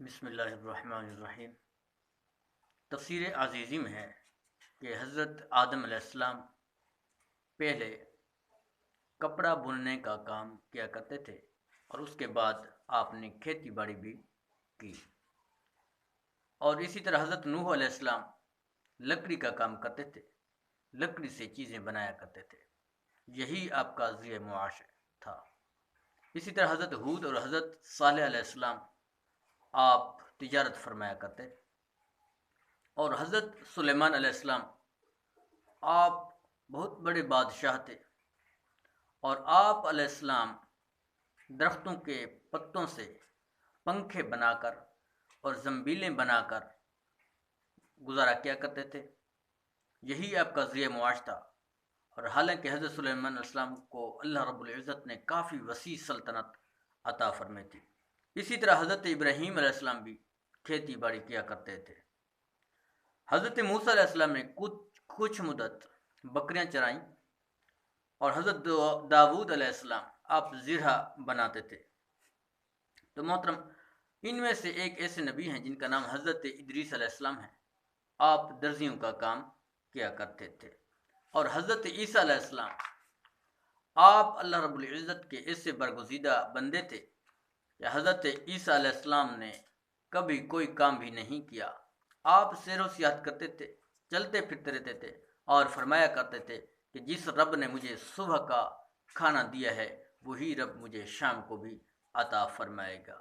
بسم اللہ الرحمن الرحیم۔ تفسیر عزیزی میں ہے کہ حضرت آدم علیہ السلام پہلے کپڑا بننے کا کام کیا کرتے تھے اور اس کے بعد آپ نے کھیتی باڑی بھی کی، اور اسی طرح حضرت نوح علیہ السلام لکڑی کا کام کرتے تھے، لکڑی سے چیزیں بنایا کرتے تھے، یہی آپ کا ذریعہ معاش تھا۔ اسی طرح حضرت ہود اور حضرت صالح علیہ السلام آپ تجارت فرمایا کرتے، اور حضرت سلیمان علیہ السلام آپ بہت بڑے بادشاہ تھے، اور آپ علیہ السلام درختوں کے پتوں سے پنکھے بنا کر اور زنبیلیں بنا کر گزارا کیا کرتے تھے، یہی آپ کا ذریعہ معاش تھا۔ اور حالانکہ حضرت سلیمان علیہ السلام کو اللہ رب العزت نے کافی وسیع سلطنت عطا فرمائی تھی۔ اسی طرح حضرت ابراہیم علیہ السلام بھی کھیتی باڑی کیا کرتے تھے۔ حضرت موسیٰ علیہ السلام نے کچھ مدت بکریاں چرائیں، اور حضرت داود علیہ السلام آپ زرہ بناتے تھے۔ تو محترم، ان میں سے ایک ایسے نبی ہیں جن کا نام حضرت ادریس علیہ السلام ہے، آپ درزیوں کا کام کیا کرتے تھے۔ اور حضرت عیسیٰ علیہ السلام آپ اللہ رب العزت کے ایسے برگزیدہ بندے تھے کہ حضرت عیسیٰ علیہ السلام نے کبھی کوئی کام بھی نہیں کیا، آپ سیر و سیاحت کرتے تھے، چلتے پھرتے رہتے تھے، اور فرمایا کرتے تھے کہ جس رب نے مجھے صبح کا کھانا دیا ہے وہی رب مجھے شام کو بھی عطا فرمائے گا۔